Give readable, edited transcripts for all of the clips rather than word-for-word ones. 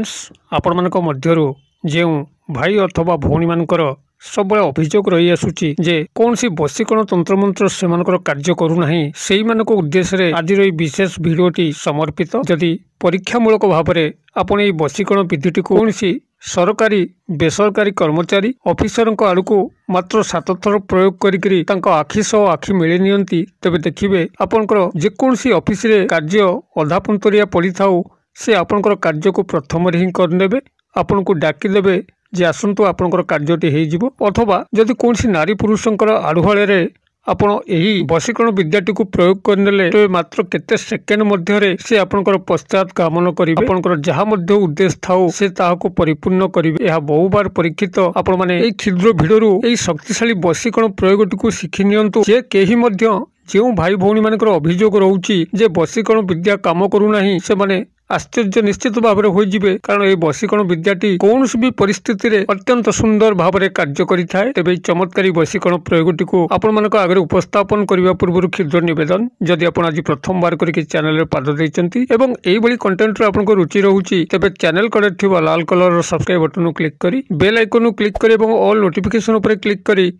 Friends आपण मानक मध्यरु जे भाई अथवा भौणी मानकर सब अभियोग रही आसुची जे कौन सी बशीकरण तंत्र मंत्र से कार्य करूना से उद्देश्य आज विशेष भिडटी समर्पित जदि परीक्षामूलक भाव में आपण ये बशीकरण विधिटी कौन सी सरकारी बेसरकारी कर्मचारी ऑफिसर आड़ को मात्र 7 थर प्रयोग करी आखि सह आखि मिली नियंती तेबे देखिए आपनकर जेकोसी ऑफिस रे कार्य अधापंतरिया पड़ी थाउ से आपनकर कार्य को प्रथम ही करने आपन को डाकिदेवे जे आसतु आपनकर कार्यटी हो अथवा जदि कौन नारी पुरुषंकर आड़ुहाड़े आपण यही बशीकरण विद्याटी को प्रयोग करने तो मात्र केते सेकेंड मध्य से आपनकर पश्चात कामन करेंगे आपनकर जहाँ मध्य उद्देश्य थाउ से ताहाको परिपूर्ण करेंगे यह बहु बार परीक्षित आपण माने एई क्षुद्र भिडरू एई शक्तिशाली बशीकरण प्रयोगटी को शिखि नियंतु जे केही मध्य जो भाई भौणी मानकर अभियोग रोची जे बशीकरण विद्या काम करूना से माने आश्चर्य निश्चित भाव में होइजिबे कारण ये बशीकरण विद्याटी कौन भी परिस्थिति रे अत्यंत सुंदर भाव में कार्य करिथाय तेबे चमत्कारी बशीकरण प्रयोगटी को आपण मानक आगे उपस्थापन करबा पूर्व क्षुद्र निवेदन जदि आपण आज प्रथम बार करके चैनल रे पाद दैचंती एवं एई बळी कंटेंट रे आपनको रुचि रहूची तेबे चैनल कड़े थिबा लाल कलर सब्सक्राइब बटन क्लिक करी बेल आइकन क्लिक करी एवं ऑल नोटिफिकेशन ऊपर क्लिक करी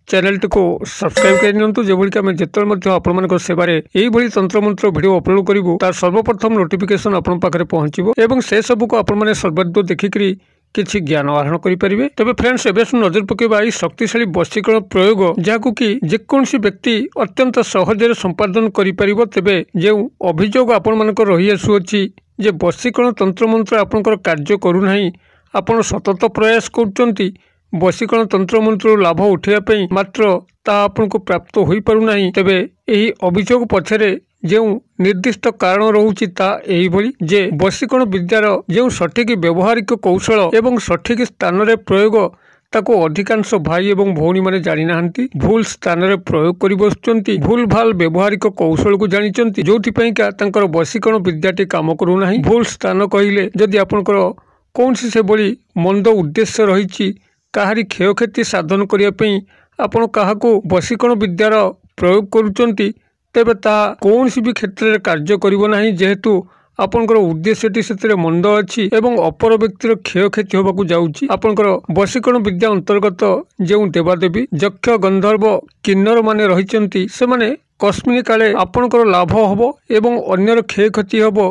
चैनल को सब्सक्राइब कर जोभली आम जिते आपण सेवारे यही तंत्र मंत्र वीडियो अपलोड करूँ तार सर्वप्रथम नोटिफिकेशन आपण पाखे पहुँचो एवं से सब को आपण सर्वदा देखिकी किसी ज्ञान आहरण करेंगे तेज फ्रेंड्स एवं नजर पकेबा शक्तिशाली बशीकरण प्रयोग जहाँ कि जेकोसी व्यक्ति अत्यंत सहजरे संपादन करें तेज जो अभियोग आपण मानक रही आसुअछि जे बशीकरण तंत्र मंत्र आपणकर कार्य करूना आपण सतत प्रयास कर बशीकरण तंत्र मंत्र लाभ उठाइवाई मात्र ता आपन को प्राप्त हो पारुना तेबे यही अभियोग पछरे जो निर्दिष्ट कारण रहुछि ता एही भली जे बशीकरण विद्यार जो सठिक व्यवहारिक कौशल एवं सठिक स्थान रे प्रयोग ताको अधिकांश भाई एवं भौणी माने जानि नाहंती भूल स्थान रे प्रयोग करि बसुचंती भूल भाल व्यवहारिक कौशल को जानिचंती जोथि पई का तांकर बशीकरण विद्याटी काम करूना भूल स्थान कहिले जदि आपनकर कोनसी से बड़ी मंद उद्देश्य रहिछि काहारी क्षयक्षति साधन करने आपण क्या बशीकरण विद्यार प्रयोग करुचंती तेबे ता कौन भी क्षेत्र में कार्य करना जेहेतु आपनकर उद्देश्यटी से मंद अच्छी एवं अपर व्यक्तिर क्षयक्षति होगा जाऊँगी आपनकर बशीकरण विद्या अंतर्गत जो देवादेवी यक्ष गंधर्व किन्नर माने रहिचंती से माने कस्मिन काले आपनकर लाभ हबो एवं अन्यर क्षयक्षति हबो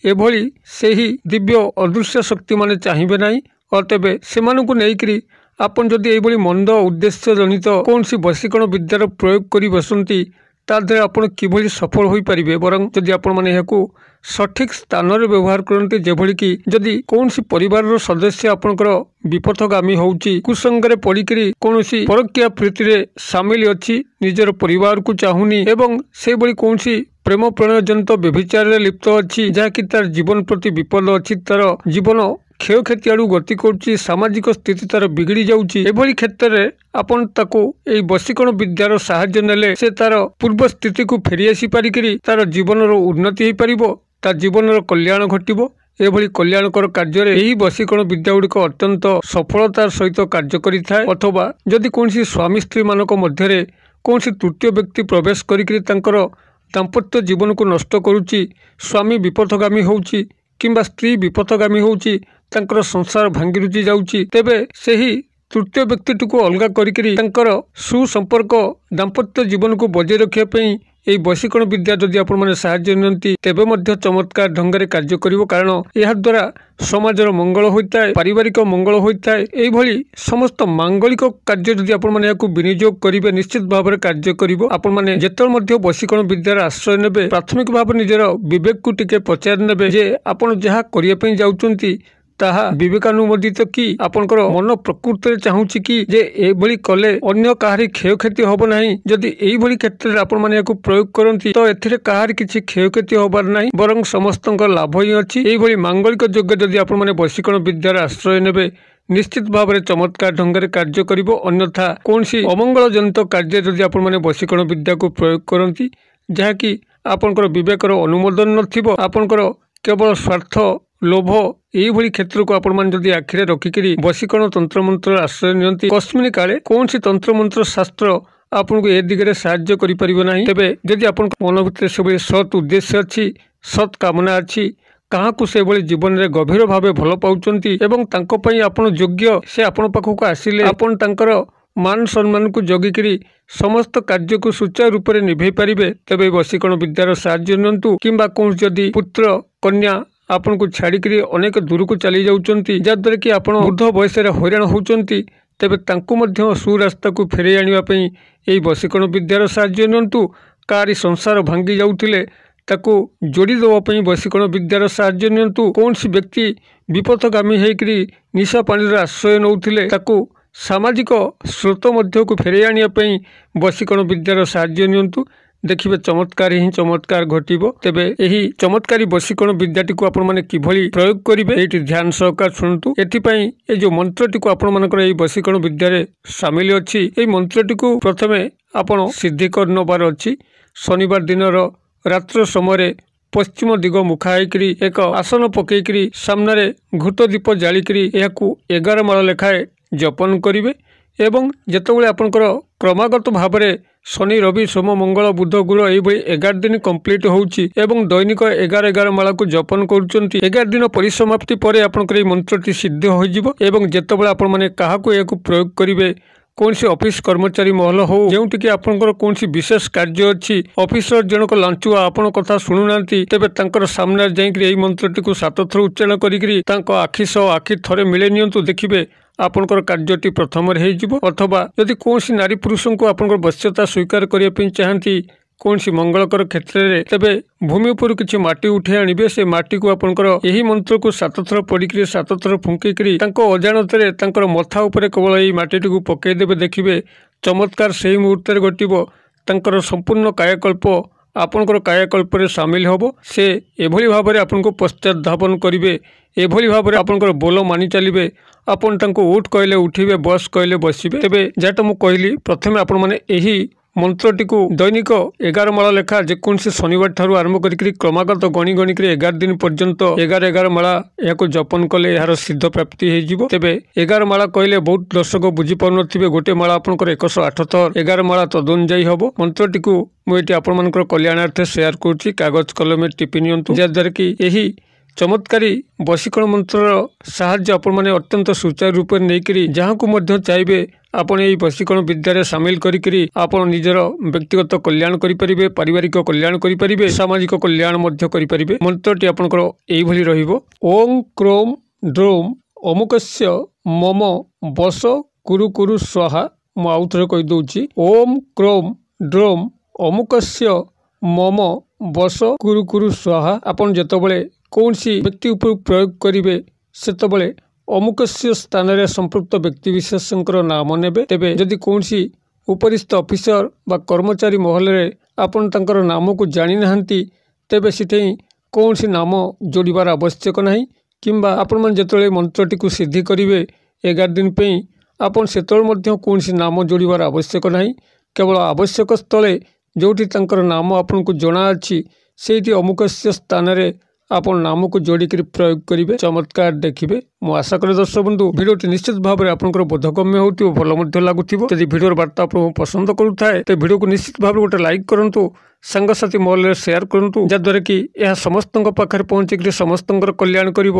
एभली सेही दिव्य अदृश्य शक्ति माने चाहिए नहीं और तेबे सेमानकु नेइकरी आपन जदि एभली मंद उद्देश्य जनित कौन सी बशीकरण विद्यार प्रयोग करी बसंती तादरे आपण किभली सफल होई परिबे बरं जदि आपण माने याकू सठिक स्थान रे व्यवहार करते जेभली कि जदि कौन सी परिवार रो सदस्य आपनकर विपथगामी होउची कुसंगरे पड़िकरी कौन सी परक्रिया प्रीति रे शामिल अछि निजर परिवार को चाहुनी एवं से बड़ी कौन सी प्रेम प्रणय जनित व्यभिचार रे लिप्त अछि जहा कि तार जीवन प्रति विपद अछि तार जीवन क्षयक्षति आड़ू गति करुच्ची सामाजिक स्थिति तार बिगड़ी जाऊँगी एभली क्षेत्र में आपन ताको एई बशीकरण विद्यार साहाय्य नेले से तार पूर्व स्थिति को फेरी आसी पारिकरी तार जीवन उन्नति हो पारिबो तार जीवन कल्याण घटिबो एभली कल्याणकर कार्य यही बशीकरण विद्या गुड़िक अत्यंत सफलतार सहित कार्य करिथाय अथवा जदि कोनसी स्वामी स्त्री मानक मध्यरे कोनसी तृतीय व्यक्ति प्रवेश करिकरी तांकर दाम्पत्य जीवन को नष्ट करुच्ची स्वामी विपथगामी होउची किंबा स्त्री विपथगामी होउची तांकर संसार भांगी रुचि जाउची तेबे सेही तृतीय व्यक्ति को अलगा करिकरी तांकर सुसंपर्क दाम्पत्य जीवन को बजाय रखिया पई एई बशीकरण विद्या जदि आपण माने साहाय्य नियंती तेबे मध्य चमत्कार ढंगरे कार्य करिवो कारण एहा द्वारा समाजर मंगल होइताय पारिवारिक मंगल होइताय एई भली समस्त मांगलिक कार्य जदि आपण माने याकू विनियोग करिवे निश्चित भाव में कार्य करिवो आपण माने जेतल मध्य बशीकरण विद्यार आश्रय नेबे प्राथमिक भाव निजर विवेक को टिके पचार नेबे जे आपण जहा करिया पई जाउचंती ताहा विवेकानुमोदित कि आपनकर मन प्रकृति चाहूँगी कि जे एभली कले अन्य काहारी क्षयक्षति हब नहीं जदि एभली क्षेत्र में आपण माने याकू प्रयोग करती तो एथिरे काहारी किछि क्षयक्षति हबार नहीं बरं समस्तंकर लाभ ही अछि एभली मांगलिक योग्य जदि आपण माने बशीकरण विद्यार आश्रय नेबे निश्चित भाव में चमत्कार ढंगरे कार्य करिवो अन्यथा कौन सी अमंगल जनित कार्य जदि आपण माने बशीकरण विद्या को प्रयोग करती जहाँ कि आपनकर विवेकर अनुमोदन नथिबो आपनकर केवल स्वार्थ लोभ यही क्षेत्र को आपण जदि आखिरे रखिकी बशीकरण तंत्र मंत्र आश्रय नियंती कस्मिन काले कौन सी तंत्र मंत्र शास्त्र आपन को ए दिगरे साहाय्य करि परिबो नाही तेबे जदि आपन मन भितर सब सत उद्देश्य अछि सत कामना अछि କାହାକୁ ସେଭଳି ଜୀବନରେ ଗଭୀର ଭାବେ ଭଲ ପାଉଛନ୍ତି ଏବଂ ତାଙ୍କ ପାଇଁ ଆପଣ ଯୋଗ୍ୟ, ସେ ଆପଣ ପାଖକୁ ଆସିଲେ ଆପଣ ତାଙ୍କର ମାନ ସମ୍ମାନକୁ ଜଗିକିରି ସମସ୍ତ କାର୍ଯ୍ୟକୁ ସୁଚାରୁ ରୂପରେ ନିଭେଇ ପାରିବେ। ତେବେ ବଶୀକରଣ ବିଦ୍ୟାର ସାହାଯ୍ୟ ନିଅନ୍ତୁ। କିମ୍ବା କୌଣସି ଯଦି ପୁତ୍ର କନ୍ୟା ଆପଣଙ୍କୁ ଛାଡ଼ିକିରି ଅନେକ ଦୂରକୁ ଚାଲି ଯାଉଛନ୍ତି, ଯାହାଦ୍ୱାରା କି ଆପଣ ବୃଦ୍ଧ ବୟସରେ ହଇରାଣ ହେଉଛନ୍ତି, ତେବେ ତାଙ୍କୁ ମଧ୍ୟ ସୁରାସ୍ତାକୁ ଫେରାଇ ଆଣିବା ପାଇଁ ଏହି ବଶୀକରଣ ବିଦ୍ୟାର ସାହାଯ୍ୟ ନିଅନ୍ତୁ। କାହାରି ସଂସାର ଭାଙ୍ଗି ଯାଉଥିଲେ ତାକୁ ଯୋଡ଼ି ଦେବା ପାଇଁ ବଶୀକରଣ ବିଦ୍ୟାର ସାହାଯ୍ୟ ନିଅନ୍ତୁ। କୌଣସି ବ୍ୟକ୍ତି ବିପଥଗାମୀ ହେଇକରି ନିଶା ପାଣିର ଆଶ୍ରୟ ନେଉଥିଲେ ତାକୁ ସାମାଜିକ ସ୍ରୋତ ମଧ୍ୟକୁ ଫେରାଇ ଆଣିବା ପାଇଁ ବଶୀକରଣ ବିଦ୍ୟାର ସାହାଯ୍ୟ ନିଅନ୍ତୁ। ଦେଖିବେ ଚମତ୍କାର ହିଁ ଚମତ୍କାର ଘଟିବ। ତେବେ ଏହି ଚମତ୍କାରୀ ବଶୀକରଣ ବିଦ୍ୟାଟିକୁ ଆପଣମାନେ କିଭଳି ପ୍ରୟୋଗ କରିବେ ଏଇଠି ଧ୍ୟାନ ସହକାର ଶୁଣନ୍ତୁ। ଏଥିପାଇଁ এই ଯେଉଁ ମନ୍ତ୍ରଟିକୁ ଆପଣମାନଙ୍କର ଏହି ବଶୀକରଣ ବିଦ୍ୟାରେ ସାମିଲ ଅଛି, ଏହି ମନ୍ତ୍ରଟିକୁ ପ୍ରଥମେ ଆପଣ ସିଦ୍ଧି କରି ନେବାର ଅଛି। ଶନିବାର ଦିନର ରାତ୍ର ସମୟରେ ପଶ୍ଚିମ ଦିଗ ମୁଖା ହେଇକରି ଏକ ଆସନ ପକେଇକରି ସାମ୍ନାରେ ଘୃତ ଦୀପ ଜାଳିକରି ଏହାକୁ 11 ମାଳ ଲେଖାଏଁ ଜପନ କରିବେ ଏବଂ ଯେତେବେଳେ ଆପଣଙ୍କର କ୍ରମାଗତ ଭାବରେ ଶନି ରବି ସୋମ ମଙ୍ଗଳ ବୁଧ ଗୁରୁ ଏଇଭଳି 11 ଦିନ କମ୍ପ୍ଲିଟ୍ ହେଉଛି ଏବଂ ଦୈନିକ 11 ମାଳକୁ ଜପନ କରୁଛନ୍ତି, 11 ଦିନ ପରିସମାପ୍ତି ପରେ ଆପଣଙ୍କର ଏହି ମନ୍ତ୍ରଟି ସିଦ୍ଧ ହୋଇଯିବ। ଏବଂ ଯେତେବେଳେ ଆପଣମାନେ କାହାକୁ ଏହାକୁ ପ୍ରୟୋଗ କରିବେ, କୌଣସି ଅଫିସ କର୍ମଚାରୀ ମହଲ ହଉ ଯେଉଁଠିକି ଆପଣଙ୍କର କୌଣସି ବିଶେଷ କାର୍ଯ୍ୟ ଅଛି, ଅଫିସର ଜଣକ ଲାଞ୍ଚୁଆ ଆପଣଙ୍କ କଥା ଶୁଣୁନାହାନ୍ତି, ତେବେ ତାଙ୍କର ସାମ୍ନାରେ ଯାଇକରି ଏହି ମନ୍ତ୍ରଟିକୁ 7 ଥର ଉଚ୍ଚାରଣ କରିକିରି ତାଙ୍କ ଆଖି ସହ ଆଖି ଥରେ ମିଳେଇ ନିଅନ୍ତୁ। ଦେଖିବେ ଆପଣଙ୍କର କାର୍ଯ୍ୟଟି ପ୍ରଥମରେ ହେଇଯିବ। ଅଥବା ଯଦି କୌଣସି ନାରୀ ପୁରୁଷଙ୍କୁ ଆପଣଙ୍କର ବଶ୍ୟତା ସ୍ୱୀକାର କରିବା ପାଇଁ ଚାହାନ୍ତି କୌଣସି ମଙ୍ଗଳକର କ୍ଷେତ୍ରରେ, ତେବେ ଭୂମି ଉପରୁ କିଛି ମାଟି ଉଠାଇ ଆଣିବେ। ସେ ମାଟିକୁ ଆପଣଙ୍କର ଏହି ମନ୍ତ୍ରକୁ 7 ଥର ପଡ଼ିକିରି 7 ଥର ଫୁଙ୍କିକିରି ତାଙ୍କ ଅଜାଣତରେ ତାଙ୍କର ମଥା ଉପରେ କେବଳ ଏହି ମାଟିଟିକୁ ପକାଇଦେବେ। ଦେଖିବେ ଚମତ୍କାର ସେହି ମୁହୂର୍ତ୍ତରେ ଘଟିବ। ତାଙ୍କର ସମ୍ପୂର୍ଣ୍ଣ କାୟାକଳ୍ପ ଆପଣଙ୍କର କାୟାକଳ୍ପରେ ସାମିଲ ହେବ। ସେ ଏଭଳି ଭାବରେ ଆପଣଙ୍କୁ ପଶ୍ଚାତ ଧାବନ କରିବେ, ଏଭଳି ଭାବରେ ଆପଣଙ୍କର ବୋଲ ମାନି ଚାଲିବେ। ଆପଣ ତାଙ୍କୁ ଉଠ କହିଲେ ଉଠିବେ, ବସ୍ କହିଲେ ବସିବେ। ତେବେ ଯାହାଟା ମୁଁ କହିଲି, ପ୍ରଥମେ ଆପଣମାନେ ଏହି ମନ୍ତ୍ରଟିକୁ ଦୈନିକ 11 ମାଳ ଲେଖା ଯେକୌଣସି ଶନିବାର ଠାରୁ ଆରମ୍ଭ କରିକି କ୍ରମାଗତ ଗଣିକରି 11 ଦିନ ପର୍ଯ୍ୟନ୍ତ 11 ମାଳା ଏହାକୁ ଜପନ କଲେ ଏହାର ସିଦ୍ଧ ପ୍ରାପ୍ତି ହେଇଯିବ। ତେବେ 11 ମାଳା କହିଲେ ବହୁତ ଦର୍ଶକ ବୁଝିପାରୁନଥିବେ, ଗୋଟିଏ ମାଳା ଆପଣଙ୍କର 108 ଥର 11 ମାଳା ତଦନୁଯାୟୀ ହେବ। ମନ୍ତ୍ରଟିକୁ ମୁଁ ଏଠି ଆପଣମାନଙ୍କର କଲ୍ୟାଣାର୍ଥେ ସେୟାର କରୁଛି, କାଗଜ କଲମରେ ଟିପି ନିଅନ୍ତୁ, ଯାହାଦ୍ୱାରା କି ଏହି ଚମତ୍କାରୀ ବଶୀକରଣ ମନ୍ତ୍ରର ସାହାଯ୍ୟ ଆପଣମାନେ ଅତ୍ୟନ୍ତ ସୁଚାରୁ ରୂପରେ ନେଇକରି ଯାହାକୁ ମଧ୍ୟ ଚାହିଁବେ ଆପଣ ଏହି ବଶୀକରଣ ବିଦ୍ୟାରେ ସାମିଲ କରିକିରି ଆପଣ ନିଜର ବ୍ୟକ୍ତିଗତ କଲ୍ୟାଣ କରିପାରିବେ, ପାରିବାରିକ କଲ୍ୟାଣ କରିପାରିବେ, ସାମାଜିକ କଲ୍ୟାଣ ମଧ୍ୟ କରିପାରିବେ। ମନ୍ତ୍ରଟି ଆପଣଙ୍କର ଏଇଭଳି ରହିବ। ଓಂ କ୍ରୋମ୍ ଡ୍ରୋମ୍ ଅମୁକସ୍ୟ ମମ ବଶ କୁରୁ କୁରୁ ସ୍ୱାହା। ମୁଁ ଆଉ ଥରେ କହିଦେଉଛି, ଓಂ କ୍ରୋମ୍ ଡ୍ରୋମ୍ ଅମୁକସ୍ୟ ମମ ବଶ କୁରୁ କୁରୁ ସ୍ୱାହା। ଆପଣ ଯେତେବେଳେ କୌଣସି ବ୍ୟକ୍ତି ଉପରୁ ପ୍ରୟୋଗ କରିବେ ସେତେବେଳେ ଅମୁକସ୍ୟ ସ୍ଥାନରେ ସମ୍ପୃକ୍ତ ବ୍ୟକ୍ତିବିଶେଷଙ୍କର ନାମ ନେବେ। ତେବେ ଯଦି କୌଣସି ଉପରିସ୍ଥ ଅଫିସର ବା କର୍ମଚାରୀ ମହଲରେ ଆପଣ ତାଙ୍କର ନାମକୁ ଜାଣିନାହାନ୍ତି, ତେବେ ସେଠି କୌଣସି ନାମ ଯୋଡ଼ିବାର ଆବଶ୍ୟକ ନାହିଁ। କିମ୍ବା ଆପଣମାନେ ଯେତେବେଳେ ମନ୍ତ୍ରଟିକୁ ସିଦ୍ଧି କରିବେ 11 ଦିନ ପାଇଁ, ଆପଣ ସେତେବେଳେ ମଧ୍ୟ କୌଣସି ନାମ ଯୋଡ଼ିବାର ଆବଶ୍ୟକ ନାହିଁ। କେବଳ ଆବଶ୍ୟକ ସ୍ଥଳେ ଯେଉଁଠି ତାଙ୍କର ନାମ ଆପଣଙ୍କୁ ଜଣାଅଛି ସେଇଠି ଅମୁକସ୍ୟ ସ୍ଥାନରେ ଆପଣ ନାମକୁ ଯୋଡ଼ିକିରି ପ୍ରୟୋଗ କରିବେ। ଚମତ୍କାର ଦେଖିବେ। ମୁଁ ଆଶା କରେ ଦର୍ଶକ ବନ୍ଧୁ ଭିଡ଼ିଓଟି ନିଶ୍ଚିତ ଭାବରେ ଆପଣଙ୍କର ବୋଧଗମ୍ୟ ହେଉଥିବ, ଭଲ ମଧ୍ୟ ଲାଗୁଥିବ। ଯଦି ଭିଡ଼ିଓର ବାର୍ତ୍ତା ଆପଣଙ୍କୁ ପସନ୍ଦ କରୁଥାଏ ତେବେ ଭିଡ଼ିଓକୁ ନିଶ୍ଚିତ ଭାବରେ ଗୋଟେ ଲାଇକ୍ କରନ୍ତୁ, ସାଙ୍ଗସାଥି ମହଲରେ ସେୟାର କରନ୍ତୁ, ଯାହାଦ୍ୱାରା କି ଏହା ସମସ୍ତଙ୍କ ପାଖରେ ପହଞ୍ଚିକରି ସମସ୍ତଙ୍କର କଲ୍ୟାଣ କରିବ।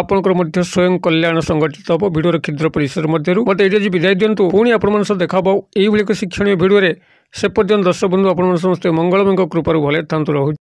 ଆପଣଙ୍କର ମଧ୍ୟ ସ୍ୱୟଂ କଲ୍ୟାଣ ସଂଗଠିତ ହେବ ଭିଡ଼ିଓର କ୍ଷୁଦ୍ର ପରିସର ମଧ୍ୟରୁ। ମୋତେ ଏଇଠି ଆଜି ବିଦାୟ ଦିଅନ୍ତୁ। ପୁଣି ଆପଣମାନଙ୍କ ସହ ଦେଖା ହେବ ଏଇଭଳି ଏକ ଶିକ୍ଷଣୀୟ ଭିଡ଼ିଓରେ। ସେ ପର୍ଯ୍ୟନ୍ତ ଦର୍ଶକ ବନ୍ଧୁ ଆପଣମାନେ ସମସ୍ତେ ମଙ୍ଗଳମୟଙ୍କ କୃପାରୁ ଭଲରେ ଥାନ୍ତୁ। ରହୁଛି।